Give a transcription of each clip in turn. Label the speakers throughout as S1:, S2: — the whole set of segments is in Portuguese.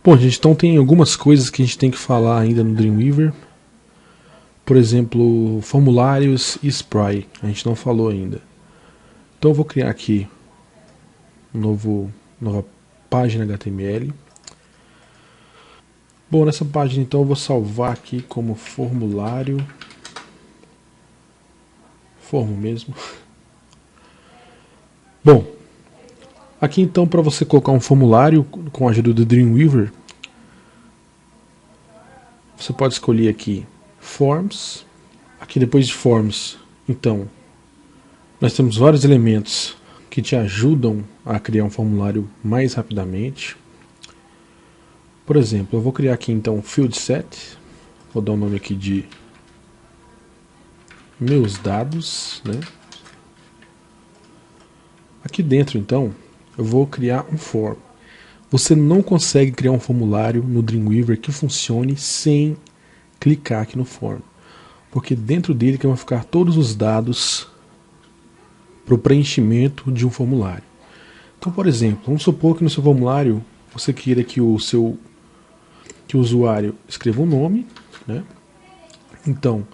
S1: Bom, gente, então tem algumas coisas que a gente tem que falar ainda no Dreamweaver. Por exemplo, formulários e Spray. A gente não falou ainda. Então eu vou criar aqui nova página HTML. Bom, nessa página então eu vou salvar aqui como formulário. Formo mesmo. Bom, aqui então para você colocar um formulário com a ajuda do Dreamweaver, você pode escolher aqui Forms. Aqui depois de Forms, então, nós temos vários elementos que te ajudam a criar um formulário mais rapidamente. Por exemplo, eu vou criar aqui então um Field Set. Vou dar o nome aqui de Meus Dados, né? Aqui dentro então, eu vou criar um form. Você não consegue criar um formulário no Dreamweaver que funcione sem clicar aqui no form, porque dentro dele que vão ficar todos os dados para o preenchimento de um formulário. Então, por exemplo, vamos supor que no seu formulário você queira que o usuário escreva um nome, né? Então,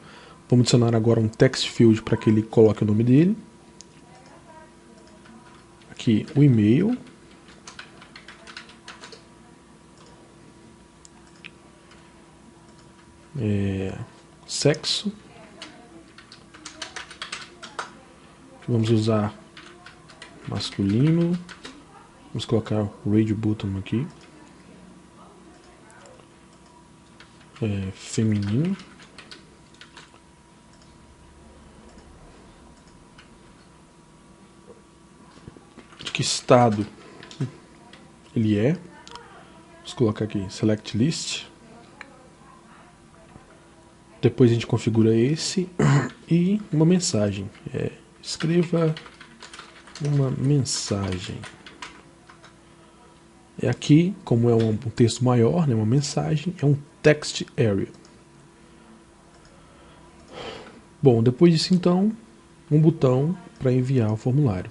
S1: vamos adicionar agora um text field para que ele coloque o nome dele. Aqui o e-mail. Sexo. Vamos usar masculino. Vamos colocar o radio button aqui. Feminino. De que estado ele é. Vamos colocar aqui select list. Depois a gente configura esse e uma mensagem. Escreva uma mensagem. Aqui, como é um texto maior, né, uma mensagem, é um text area. Bom, depois disso então, um botão para enviar o formulário.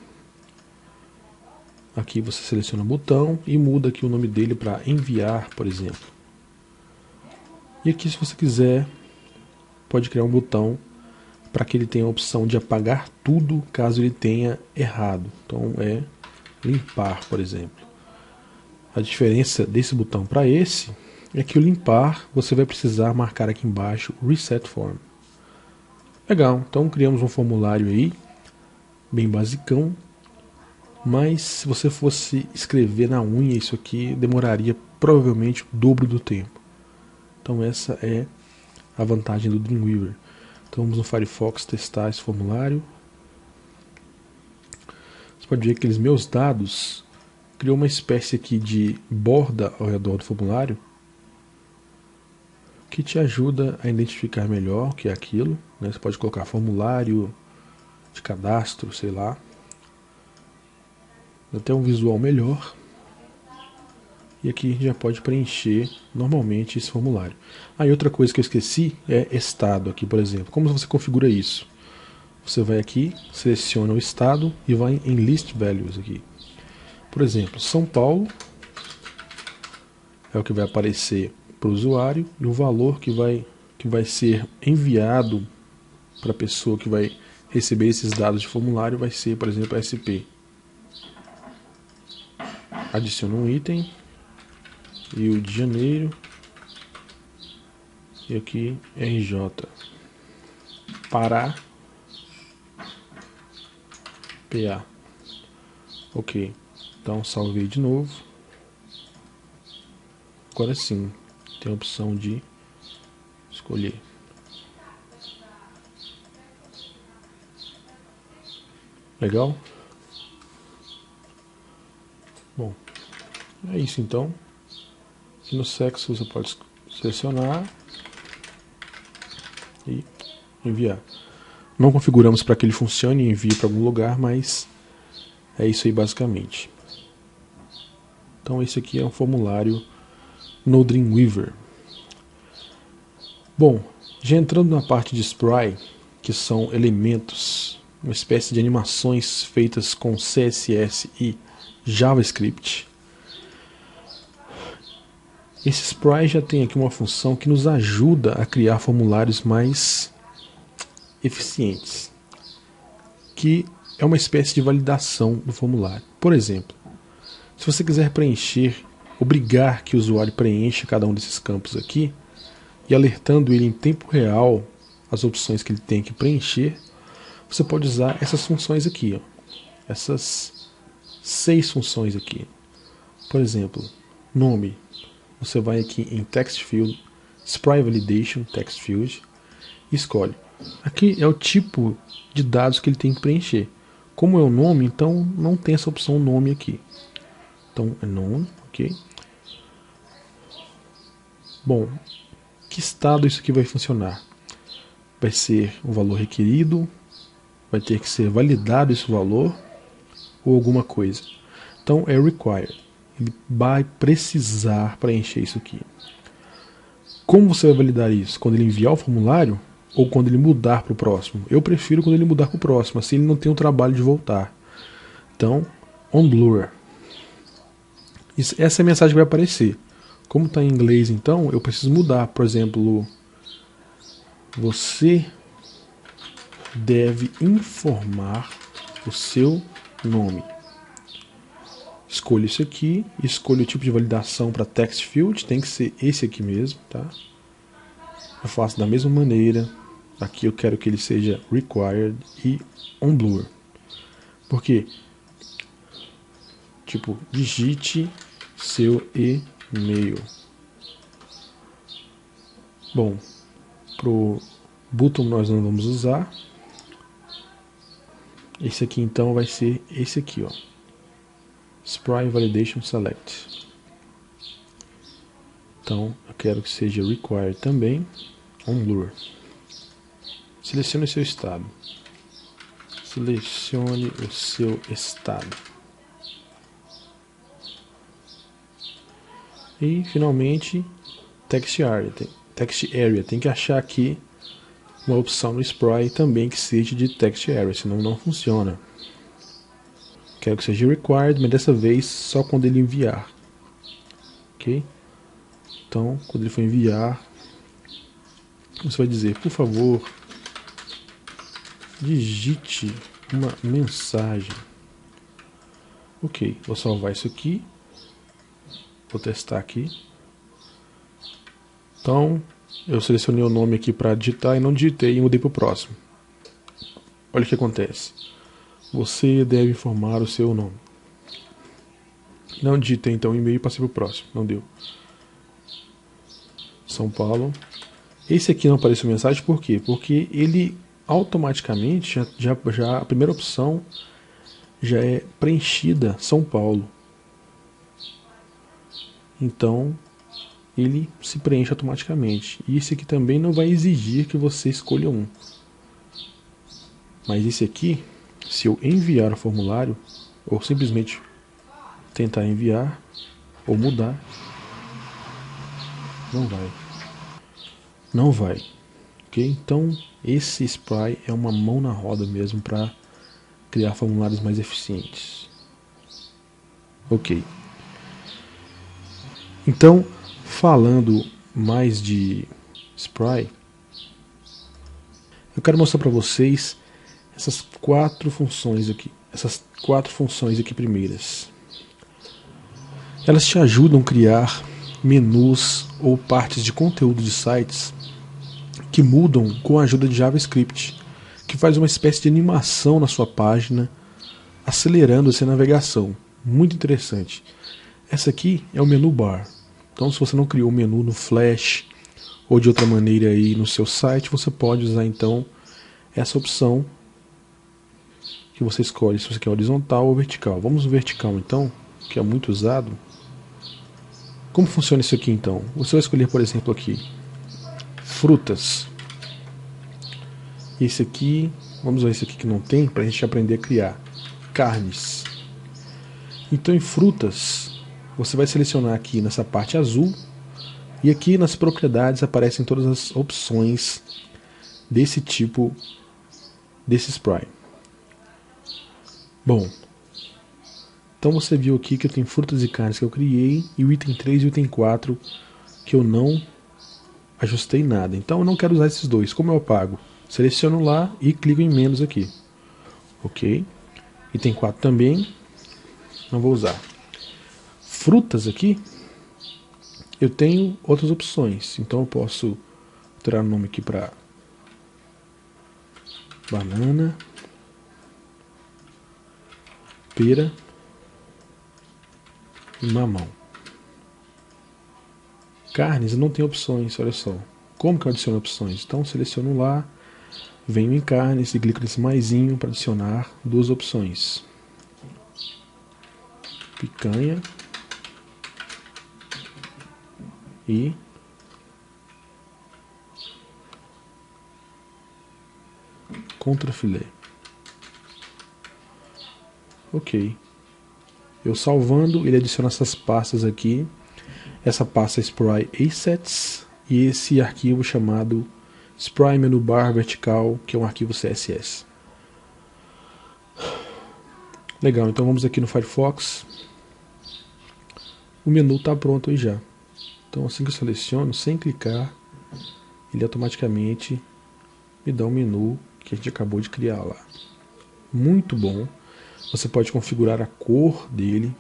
S1: Aqui você seleciona o botão e muda aqui o nome dele para enviar, por exemplo. E aqui, se você quiser, pode criar um botão para que ele tenha a opção de apagar tudo caso ele tenha errado. Então é limpar, por exemplo. A diferença desse botão para esse é que o limpar você vai precisar marcar aqui embaixo Reset Form. Legal, então criamos um formulário aí, bem basicão, mas se você fosse escrever na unha isso aqui demoraria provavelmente o dobro do tempo. Então essa é a vantagem do Dreamweaver. Então vamos no Firefox testar esse formulário. Você pode ver que aqueles meus dados criou uma espécie aqui de borda ao redor do formulário que te ajuda a identificar melhor o que é aquilo, né? Você pode colocar formulário de cadastro, sei lá, até um visual melhor. E aqui a gente já pode preencher normalmente esse formulário. E outra coisa que eu esqueci é estado aqui, por exemplo. Como você configura isso? Você vai aqui, seleciona o estado e vai em List Values aqui. Por exemplo, São Paulo é o que vai aparecer para o usuário e o valor que vai ser enviado para a pessoa que vai receber esses dados de formulário vai ser, por exemplo, SP. Adiciona um item. Rio de Janeiro. E aqui RJ. Pará. PA. Ok. Então salvei de novo. Agora sim, tem a opção de escolher. Legal? Bom, é isso então. Aqui no sexo você pode selecionar e enviar. Não configuramos para que ele funcione e envie para algum lugar, mas é isso aí basicamente. Então esse aqui é um formulário no Dreamweaver. Bom, já entrando na parte de Spray, que são elementos, uma espécie de animações feitas com CSS e JavaScript. Esse Spry já tem aqui uma função que nos ajuda a criar formulários mais eficientes, que é uma espécie de validação do formulário. Por exemplo, se você quiser obrigar que o usuário preencha cada um desses campos aqui, e alertando ele em tempo real as opções que ele tem que preencher, você pode usar essas funções aqui, ó. Essas 6 funções aqui. Por exemplo, nome. Você vai aqui em Text Field, Spry Validation, Text Field, e escolhe. Aqui é o tipo de dados que ele tem que preencher. Como é o nome, então não tem essa opção nome aqui. Então é nome, ok? Bom, que estado isso aqui vai funcionar? Vai ser o valor requerido, vai ter que ser validado esse valor, ou alguma coisa. Então é required. Ele vai precisar preencher isso aqui. Como você vai validar isso? Quando ele enviar o formulário ou quando ele mudar para o próximo? Eu prefiro quando ele mudar para o próximo, assim ele não tem o trabalho de voltar. Então, on blur. Essa é a mensagem que vai aparecer. Como está em inglês, então, eu preciso mudar. Por exemplo, você deve informar o seu nome. Escolho isso aqui, escolho o tipo de validação para text field, tem que ser esse aqui mesmo, tá? Eu faço da mesma maneira. Aqui eu quero que ele seja required e on blur. Por quê? Tipo, digite seu e-mail. Bom, pro button nós não vamos usar. Esse aqui então vai ser esse aqui, ó. Spry Validation Select. Então eu quero que seja required também, on blur. Selecione o seu estado. Selecione o seu estado. E finalmente Text Area. Tem que achar aqui uma opção no Spry também que seja de Text Area, senão não funciona. Quero que seja required, mas dessa vez só quando ele enviar. Ok? Então, quando ele for enviar, você vai dizer, por favor, digite uma mensagem. Ok, vou salvar isso aqui. Vou testar aqui. Então, eu selecionei o nome aqui para digitar e não digitei e mudei para o próximo. Olha o que acontece. Você deve informar o seu nome. Não digitei então o e-mail e passei para o próximo. Não deu. São Paulo. Esse aqui não apareceu mensagem, por quê? Porque ele automaticamente, já a primeira opção já é preenchida São Paulo. Então, ele se preenche automaticamente. E esse aqui também não vai exigir que você escolha um. Mas esse aqui, se eu enviar o formulário, ou simplesmente tentar enviar, ou mudar, não vai. Não vai. Ok? Então, esse Spry é uma mão na roda mesmo para criar formulários mais eficientes. Ok. Então, falando mais de Spry, eu quero mostrar para vocês essas 4 funções aqui. Essas 4 funções aqui primeiras. Elas te ajudam a criar menus ou partes de conteúdo de sites que mudam com a ajuda de JavaScript, que faz uma espécie de animação na sua página, acelerando essa navegação. Muito interessante. Essa aqui é o menu bar. Então, se você não criou um menu no Flash ou de outra maneira aí no seu site, você pode usar então essa opção que você escolhe se você quer horizontal ou vertical. Vamos no vertical então, que é muito usado. Como funciona isso aqui então? Você vai escolher, por exemplo, aqui frutas. Esse aqui, vamos ver esse aqui que não tem, para a gente aprender a criar. Carnes. Então em frutas, você vai selecionar aqui nessa parte azul, e aqui nas propriedades aparecem todas as opções desse tipo, desse Spry. Bom, então você viu aqui que eu tenho frutas e carnes que eu criei, e o item 3 e o item 4 que eu não ajustei nada. Então eu não quero usar esses dois. Como eu apago? Seleciono lá e clico em menos aqui. Ok. Item 4 também. Não vou usar. Frutas aqui. Eu tenho outras opções. Então eu posso alterar o nome aqui para banana, pera e mamão. Carnes eu não tenho opções, olha só. Como que eu adiciono opções? Então seleciono lá, venho em carnes e clico nesse maisinho para adicionar duas opções. Picanha e contrafilé. Ok. Eu salvando, ele adiciona essas pastas aqui. Essa pasta é Spray Assets e esse arquivo chamado Spray Menu Bar Vertical, que é um arquivo CSS. Legal, então vamos aqui no Firefox. O menu está pronto aí já. Então assim que eu seleciono, sem clicar, ele automaticamente me dá um menu que a gente acabou de criar lá. Muito bom. Você pode configurar a cor dele.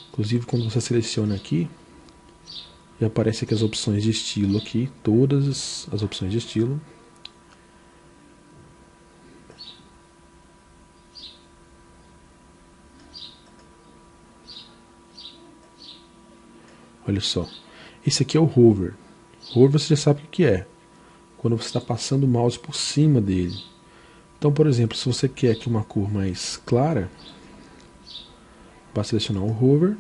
S1: Inclusive quando você seleciona aqui, já aparece aqui as opções de estilo aqui, todas as opções de estilo. Olha só, esse aqui é o hover. Hover você já sabe o que é, quando você está passando o mouse por cima dele. Então, por exemplo, se você quer aqui uma cor mais clara, basta selecionar o hover.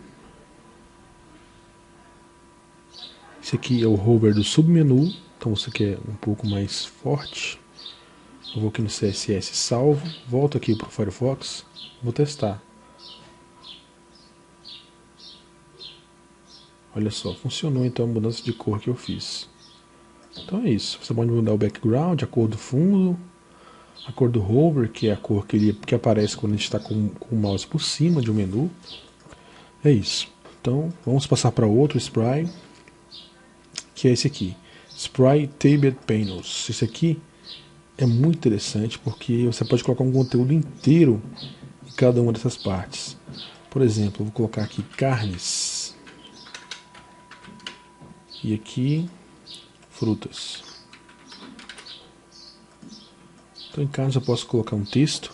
S1: Esse aqui é o hover do submenu, então você quer um pouco mais forte. Eu vou aqui no CSS, salvo, volto aqui para o Firefox, vou testar. Olha só, funcionou então a mudança de cor que eu fiz. Então é isso, você pode mudar o background, a cor do fundo, a cor do hover, que é a cor que aparece quando a gente está com o mouse por cima de um menu. É isso. Então vamos passar para outro spray, que é esse aqui, Spray Tabbed Panels. Esse aqui é muito interessante porque você pode colocar um conteúdo inteiro em cada uma dessas partes. Por exemplo, eu vou colocar aqui carnes e aqui frutas. Então em carnes eu posso colocar um texto.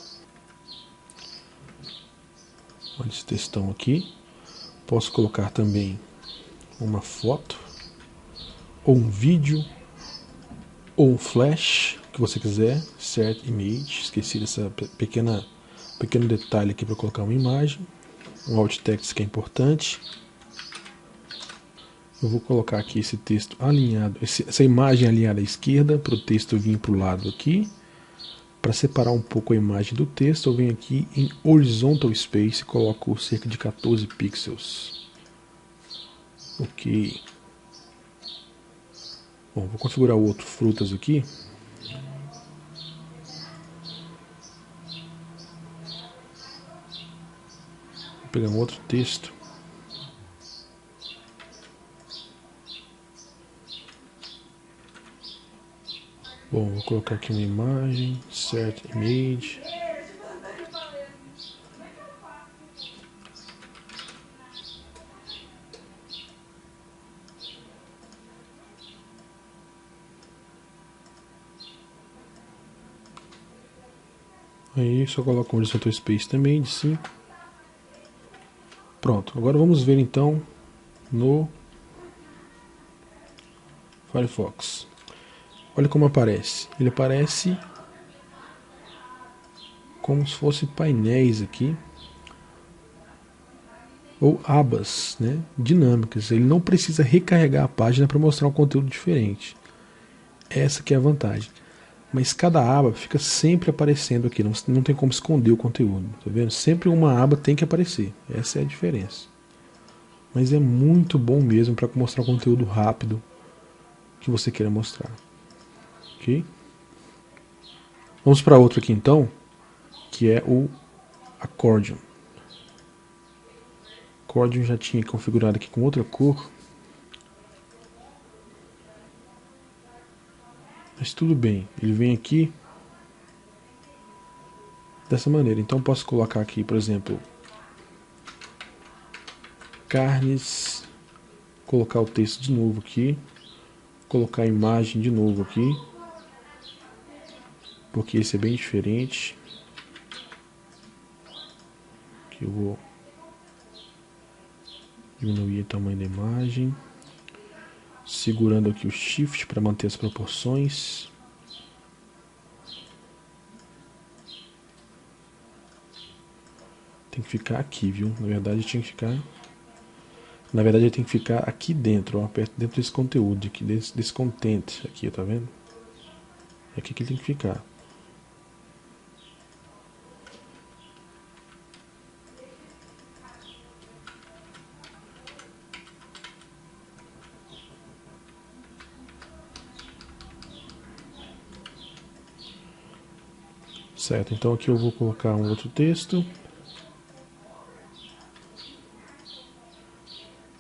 S1: Olha esse textão aqui. Posso colocar também uma foto, ou um vídeo, ou um flash, que você quiser, Insert Image. Esqueci dessa pequeno detalhe aqui para colocar uma imagem. Um alt text que é importante. Eu vou colocar aqui esse texto alinhado, essa imagem alinhada à esquerda, para o texto vir para o lado aqui. Para separar um pouco a imagem do texto, eu venho aqui em Horizontal Space e coloco cerca de 14 pixels. Ok. Bom, vou configurar o outro frutas aqui. Vou pegar um outro texto. Bom, vou colocar aqui uma imagem, Insert Image. Aí só coloco um Horizontal Space também de 5. Pronto, agora vamos ver então no Firefox. Olha como aparece. Ele aparece como se fosse painéis aqui, ou abas, né, dinâmicas. Ele não precisa recarregar a página para mostrar um conteúdo diferente. Essa que é a vantagem. Mas cada aba fica sempre aparecendo aqui, não tem como esconder o conteúdo, tá vendo? Sempre uma aba tem que aparecer, essa é a diferença. Mas é muito bom mesmo para mostrar um conteúdo rápido que você queira mostrar. Ok? Vamos para outro aqui então, que é o Accordion. acórdion já tinha configurado aqui com outra cor. Mas tudo bem, ele vem aqui dessa maneira. Então posso colocar aqui, por exemplo, carnes, colocar o texto de novo aqui, colocar a imagem de novo aqui, porque esse é bem diferente. Aqui eu vou diminuir o tamanho da imagem, segurando aqui o Shift para manter as proporções. Tem que ficar aqui, viu? Na verdade tinha que ficar... Na verdade ele tem que ficar aqui dentro, ó, perto dentro desse conteúdo, aqui, desse content aqui, tá vendo? É aqui que ele tem que ficar. Certo, então aqui eu vou colocar um outro texto.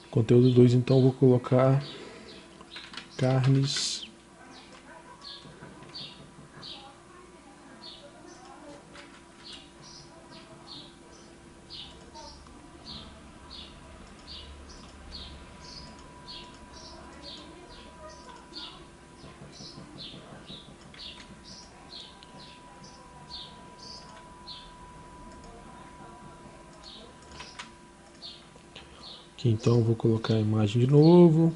S1: Conteúdo 2, então eu vou colocar carnes. Aqui então eu vou colocar a imagem de novo.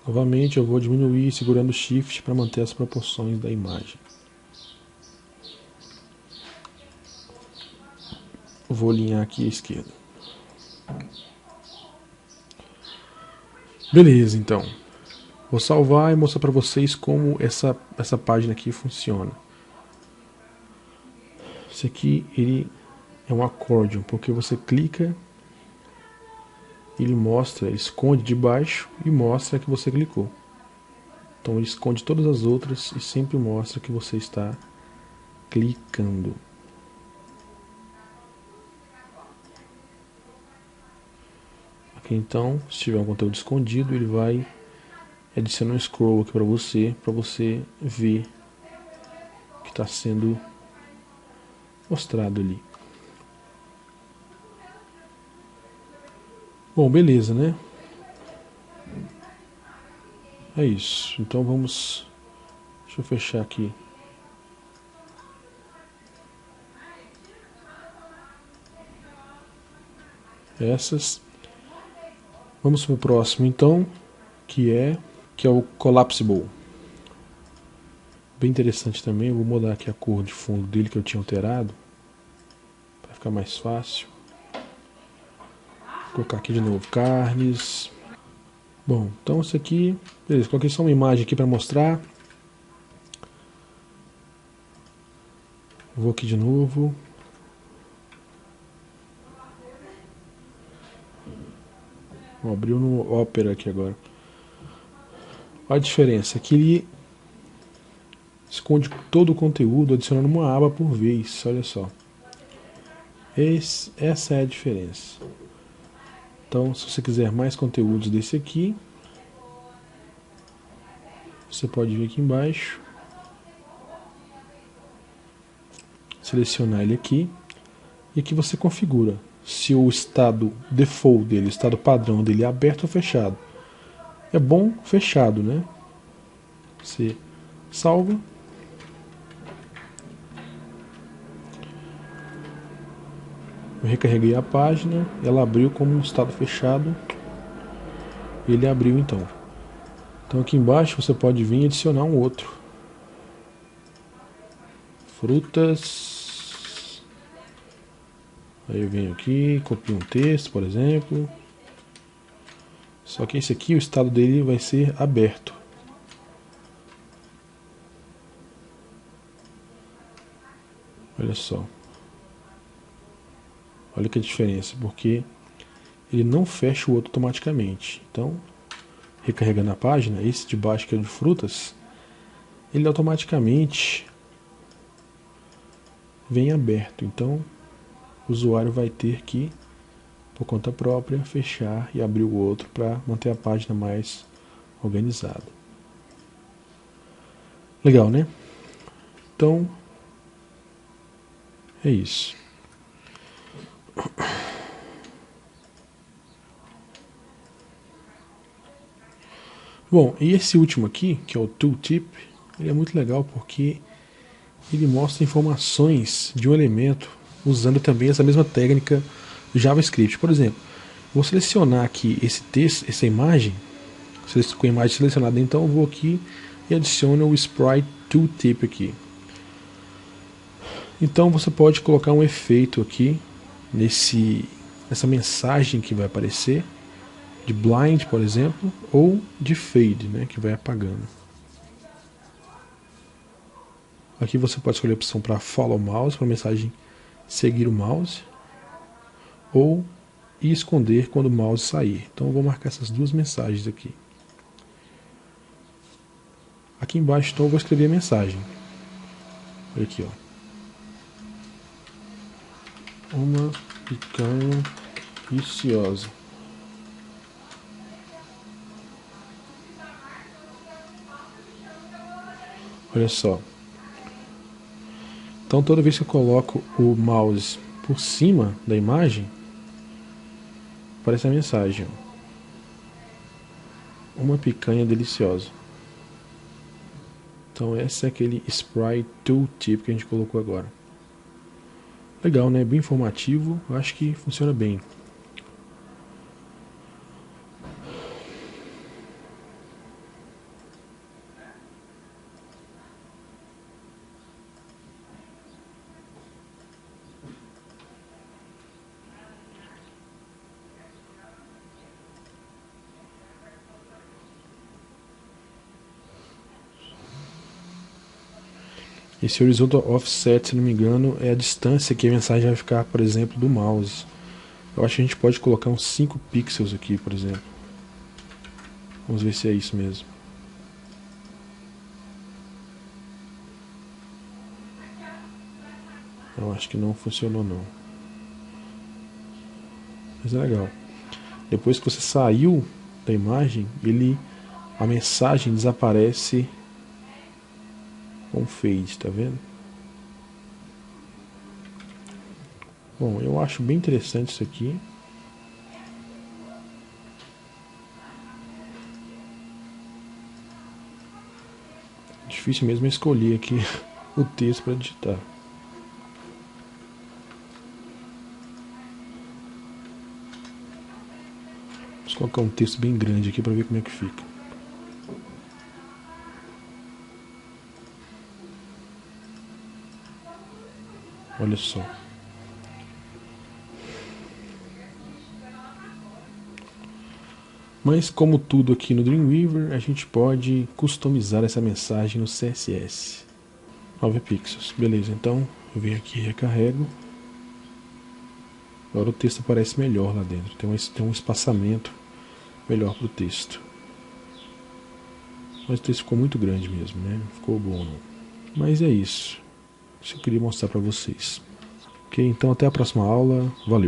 S1: Novamente eu vou diminuir segurando o Shift para manter as proporções da imagem. Vou alinhar aqui à esquerda. Beleza, então. Vou salvar e mostrar para vocês como essa página aqui funciona. Esse aqui ele é um acórdion, porque você clica, ele mostra, ele esconde de baixo e mostra que você clicou. Então ele esconde todas as outras e sempre mostra que você está clicando. Aqui então, se tiver um conteúdo escondido, ele vai adicionar um scroll aqui para você ver o que está sendo mostrado ali. Bom, beleza, né? É isso. Então vamos... Deixa eu fechar aqui. Essas. Vamos para o próximo então, que é o Collapsible. Bem interessante também. Eu vou mudar aqui a cor de fundo dele que eu tinha alterado, para ficar mais fácil. Vou colocar aqui de novo carnes. Bom, então isso aqui, beleza, coloquei só uma imagem aqui para mostrar. Vou aqui de novo. Abriu no Opera aqui agora. Olha a diferença, aqui ele esconde todo o conteúdo, adicionando uma aba por vez, olha só. Essa é a diferença. Então, se você quiser mais conteúdos desse aqui, você pode vir aqui embaixo, selecionar ele aqui, e aqui você configura se o estado default dele, o estado padrão dele é aberto ou fechado. É bom fechado, né? Você salva. Eu recarreguei a página, ela abriu como um estado fechado. Ele abriu então. Então aqui embaixo você pode vir e adicionar um outro. Frutas. Aí eu venho aqui, copio um texto, por exemplo. Só que esse aqui, o estado dele vai ser aberto. Olha só. Olha que diferença, porque ele não fecha o outro automaticamente. Então, recarregando a página, esse de baixo que é de frutas, ele automaticamente vem aberto. Então o usuário vai ter que, por conta própria, fechar e abrir o outro para manter a página mais organizada. Legal, né? Então é isso. Bom, e esse último aqui, que é o Tooltip, ele é muito legal porque ele mostra informações de um elemento usando também essa mesma técnica do JavaScript. Por exemplo, vou selecionar aqui esse texto, essa imagem, com a imagem selecionada, então eu vou aqui e adiciono o Sprite Tooltip aqui. Então você pode colocar um efeito aqui nessa mensagem que vai aparecer, de blind, por exemplo, ou de fade, né, que vai apagando. Aqui você pode escolher a opção para follow mouse, para a mensagem seguir o mouse, ou esconder quando o mouse sair. Então eu vou marcar essas duas mensagens aqui. Aqui embaixo então eu vou escrever a mensagem. Olha aqui, ó. Uma picanha viciosa. Olha só. Então toda vez que eu coloco o mouse por cima da imagem, aparece a mensagem, ó. Uma picanha deliciosa. Então esse é aquele Sprite Tooltip que a gente colocou agora. Legal, né? Bem informativo. Eu acho que funciona bem. Esse horizontal offset, se não me engano, é a distância que a mensagem vai ficar, por exemplo, do mouse. Eu acho que a gente pode colocar uns 5 pixels aqui, por exemplo. Vamos ver se é isso mesmo. Eu acho que não funcionou não. Mas é legal. Depois que você saiu da imagem, a mensagem desaparece com fade, tá vendo? Bom, eu acho bem interessante isso aqui. Difícil mesmo escolher aqui o texto para digitar. Vamos colocar um texto bem grande aqui para ver como é que fica. Olha só. Mas como tudo aqui no Dreamweaver, a gente pode customizar essa mensagem no CSS. 9 pixels. Beleza, então eu venho aqui e recarrego. Agora o texto aparece melhor lá dentro. Tem um espaçamento melhor para o texto. Mas o texto ficou muito grande mesmo, né? Não ficou bom não. Mas é isso. Isso que eu queria mostrar para vocês. Ok, então até a próxima aula. Valeu!